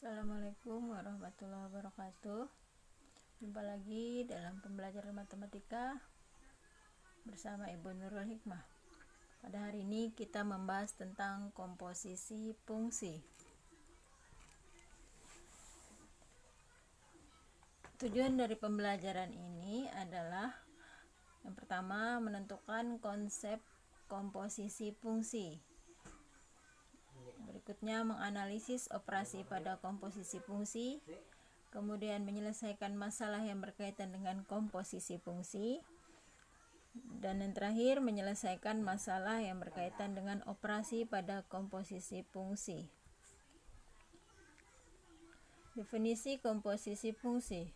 Assalamualaikum warahmatullahi wabarakatuh. Jumpa lagi dalam pembelajaran matematika bersama Ibu Nurul Hikmah. Pada hari ini kita membahas tentang komposisi fungsi. Tujuan dari pembelajaran ini adalah yang pertama, menentukan konsep komposisi fungsi. Berikutnya, menganalisis operasi pada komposisi fungsi. Kemudian menyelesaikan masalah yang berkaitan dengan komposisi fungsi. Dan yang terakhir, menyelesaikan masalah yang berkaitan dengan operasi pada komposisi fungsi. Definisi komposisi fungsi.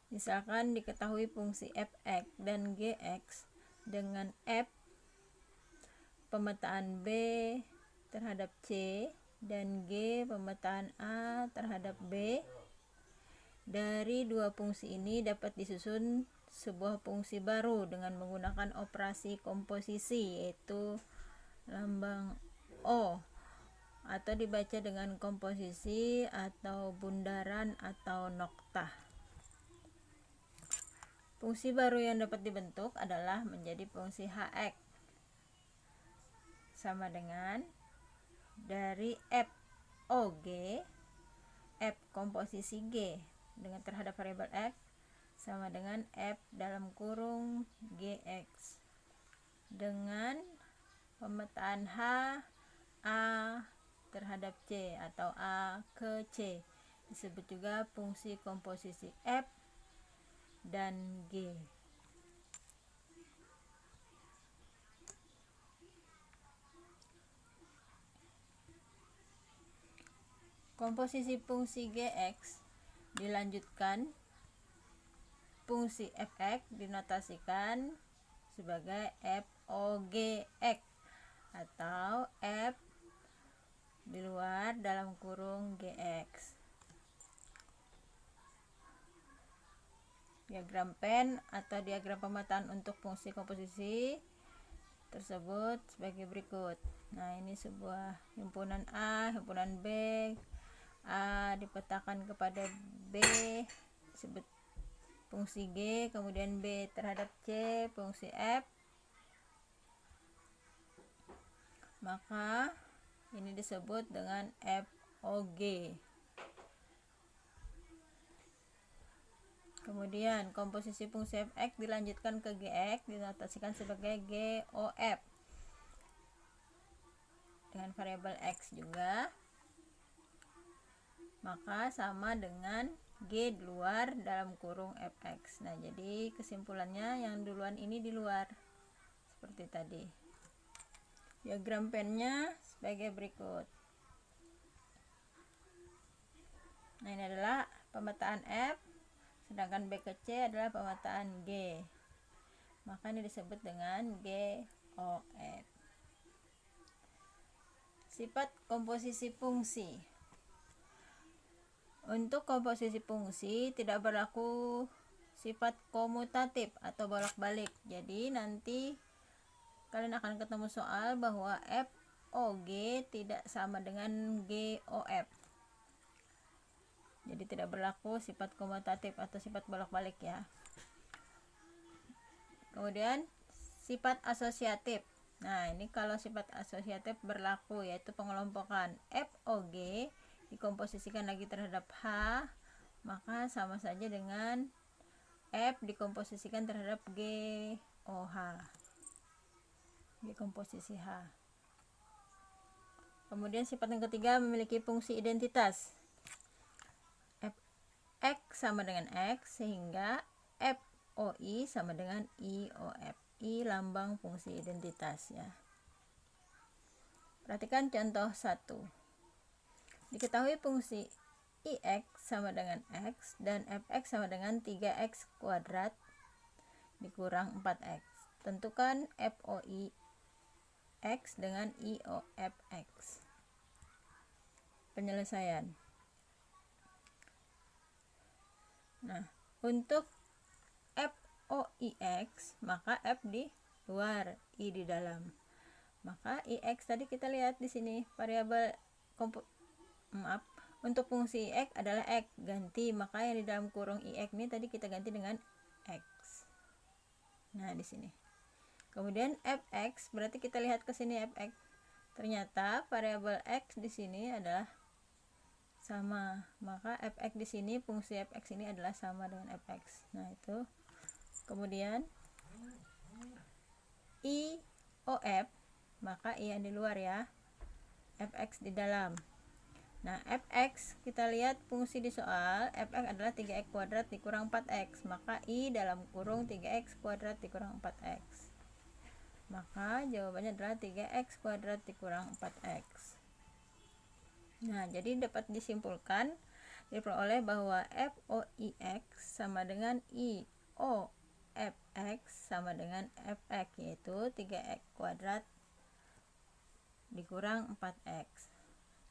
Misalkan diketahui fungsi f(x) dan g(x) dengan f pemetaan b terhadap c dan g pemetaan a terhadap b. Dari dua fungsi ini dapat disusun sebuah fungsi baru dengan menggunakan operasi komposisi, yaitu lambang O, atau dibaca dengan komposisi atau bundaran atau noktah. Fungsi baru yang dapat dibentuk adalah menjadi fungsi hx sama dengan dari f OG, f komposisi G dengan terhadap variabel X sama dengan f dalam kurung Gx dengan pemetaan H A terhadap C atau A ke C, disebut juga fungsi komposisi F dan G. Komposisi fungsi Gx dilanjutkan, fungsi fx dinotasikan sebagai FOGX atau F di luar dalam kurung Gx. Diagram Venn atau diagram pemetaan untuk fungsi komposisi tersebut sebagai berikut. Nah, ini sebuah himpunan A, himpunan B. A dipetakan kepada B disebut fungsi G, kemudian B terhadap C fungsi F, maka ini disebut dengan FOG. Kemudian komposisi fungsi fx dilanjutkan ke gx, dinotasikan sebagai GOF dengan variabel x juga, maka sama dengan G di luar dalam kurung fx. Nah, jadi kesimpulannya yang duluan ini di luar seperti tadi. Diagram Venn-nya sebagai berikut. Nah, ini adalah pemetaan F, sedangkan B ke C adalah pemetaan G. Maka ini disebut dengan GOF. Sifat komposisi fungsi. Untuk komposisi fungsi tidak berlaku sifat komutatif atau bolak-balik. Jadi nanti kalian akan ketemu soal bahwa FOG tidak sama dengan GOF. Jadi tidak berlaku sifat komutatif atau sifat bolak-balik ya. Kemudian sifat asosiatif. Nah, ini kalau sifat asosiatif berlaku, yaitu pengelompokan FOG dikomposisikan lagi terhadap H, maka sama saja dengan F dikomposisikan terhadap GOH, komposisi H. Kemudian sifat yang ketiga memiliki fungsi identitas. X sama dengan X sehingga FOI sama dengan IOF. I lambang fungsi identitas ya. Perhatikan contoh 1. Diketahui fungsi IX sama dengan X dan Fx sama dengan 3X kuadrat dikurang 4X. Tentukan FOI X dengan IOF X. Penyelesaian. Nah, untuk FOI X, maka F di luar, I di dalam. Maka IX tadi kita lihat di sini variabel untuk fungsi x adalah x, ganti, maka yang di dalam kurung ix ini tadi kita ganti dengan x. Nah, di sini. Kemudian fx, berarti kita lihat ke sini fx. Ternyata variabel x di sini adalah sama, maka fx di sini, fungsi fx ini adalah sama dengan fx. Nah, itu. Kemudian i of, maka i yang di luar ya, fx di dalam. Nah, fx kita lihat fungsi di soal, fx adalah 3x kuadrat dikurang 4x, maka i dalam kurung 3x kuadrat dikurang 4x. Maka jawabannya adalah 3x kuadrat dikurang 4x. Nah, jadi dapat disimpulkan, diperoleh bahwa FOIX sama dengan IOFX sama dengan fx, yaitu 3x kuadrat dikurang 4x.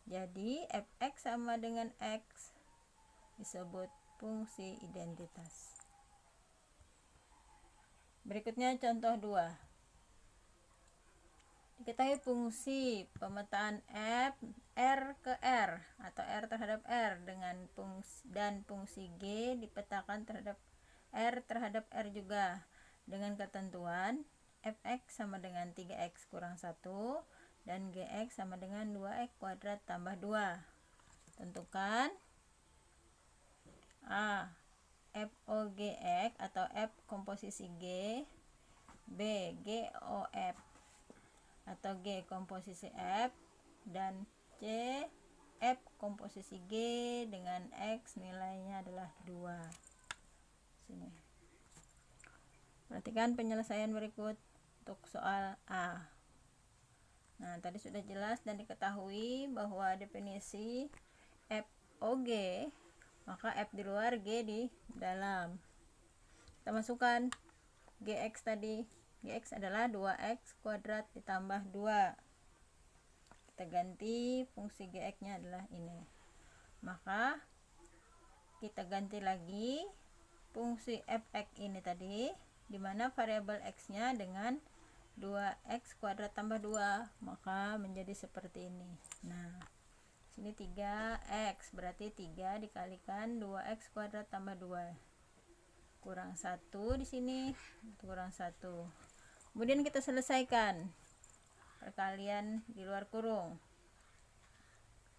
Jadi fx sama dengan x disebut fungsi identitas. Berikutnya contoh 2. Diketahui fungsi pemetaan f r ke r atau r terhadap r dengan fungsi g dipetakan terhadap r juga dengan ketentuan fx sama dengan 3x kurang 1 dan gx sama dengan 2x kuadrat tambah 2. Tentukan a. FOGX atau F komposisi G, B. GOF atau G komposisi F, dan C. F komposisi G dengan X nilainya adalah 2. Sini. Perhatikan penyelesaian berikut untuk soal A. Nah, tadi sudah jelas dan diketahui bahwa definisi FOG, maka F di luar, G di dalam. Kita masukkan GX tadi. GX adalah 2x kuadrat ditambah 2. Kita ganti fungsi GX-nya adalah ini. Maka kita ganti lagi fungsi fx ini tadi, di mana variabel x-nya dengan 2x kuadrat tambah 2, maka menjadi seperti ini. Nah, sini 3x, berarti 3 dikalikan 2x kuadrat tambah 2 kurang 1 di sini, kurang 1. Kemudian kita selesaikan perkalian di luar kurung.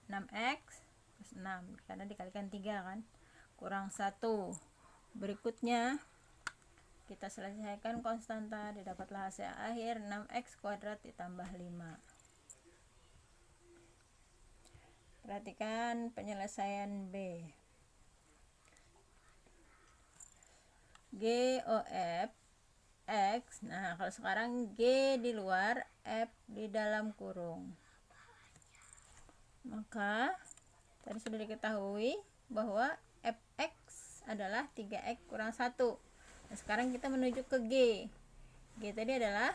6x plus 6 karena dikalikan 3 kan, kurang 1. Berikutnya kita selesaikan konstanta, didapatlah hasil akhir 6x kuadrat ditambah 5. Perhatikan penyelesaian B. GOF X. Nah, kalau sekarang G di luar, F di dalam kurung. Maka tadi sudah diketahui bahwa fx adalah 3x kurang 1. Nah, sekarang kita menuju ke G. G tadi adalah,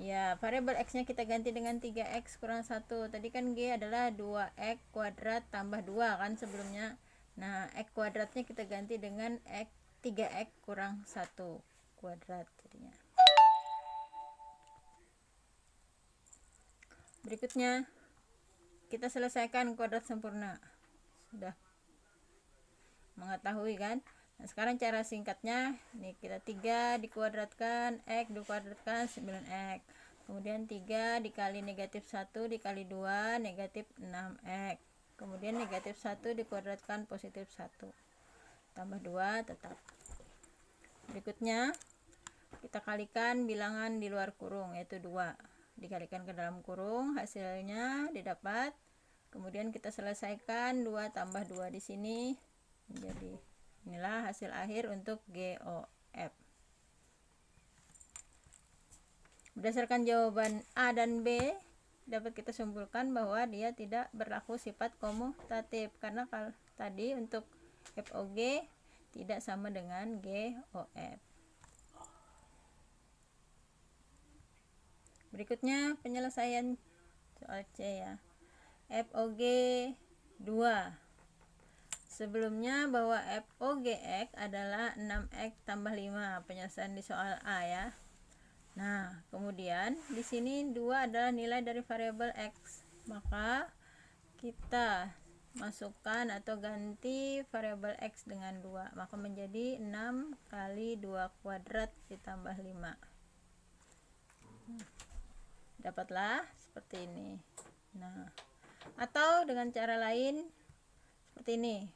ya, variabel x-nya kita ganti dengan 3x kurang 1. Tadi kan G adalah 2x kuadrat tambah 2 kan sebelumnya. Nah, x kuadratnya kita ganti dengan 3x kurang 1 kuadrat jadinya. Berikutnya kita selesaikan kuadrat sempurna. Sudah mengetahui kan? Nah, sekarang cara singkatnya, ini kita 3 dikuadratkan, x dikuadratkan 9x. Kemudian 3 dikali negatif 1 dikali 2, negatif 6x. Kemudian negatif 1 dikuadratkan positif 1. Tambah 2 tetap. Berikutnya, kita kalikan bilangan di luar kurung, yaitu 2. Dikalikan ke dalam kurung, hasilnya didapat. Kemudian kita selesaikan 2 tambah 2 di sini. Jadi inilah hasil akhir untuk GOF. Berdasarkan jawaban A dan B, dapat kita simpulkan bahwa dia tidak berlaku sifat komutatif, karena kalau tadi untuk FOG tidak sama dengan GOF. Berikutnya penyelesaian soal C ya. FOG 2. Sebelumnya bahwa FOGX adalah 6x tambah 5, penyelesaian di soal A ya. Nah, kemudian di sini 2 adalah nilai dari variabel x. Maka kita masukkan atau ganti variabel X dengan 2, maka menjadi 6 kali 2 kuadrat ditambah 5. Dapatlah seperti ini. Nah, atau dengan cara lain seperti ini.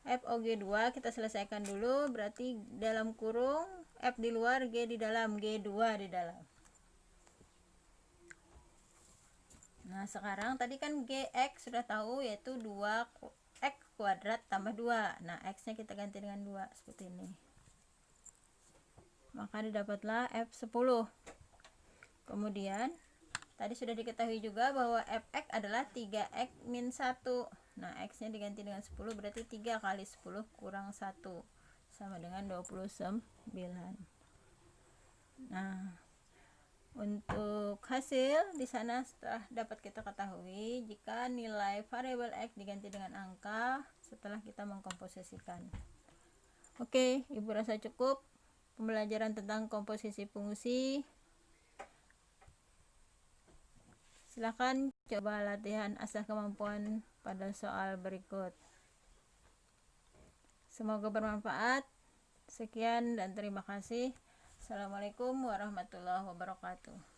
FOG2 kita selesaikan dulu, berarti dalam kurung F di luar, G di dalam, G2 di dalam. Nah, sekarang tadi kan GX sudah tahu, yaitu 2X kuadrat tambah 2. Nah, X-nya kita ganti dengan 2 seperti ini. Maka didapatlah F10. Kemudian tadi sudah diketahui juga bahwa Fx adalah 3x min 1. Nah, X nya diganti dengan 10, berarti 3 kali 10 kurang 1 sama dengan 29. Nah, untuk hasil di sana setelah dapat kita ketahui jika nilai variabel X diganti dengan angka setelah kita mengkomposisikan. Oke, Ibu rasa cukup pembelajaran tentang komposisi fungsi. Silakan coba latihan asah kemampuan pada soal berikut. Semoga bermanfaat. Sekian dan terima kasih. Assalamualaikum warahmatullahi wabarakatuh.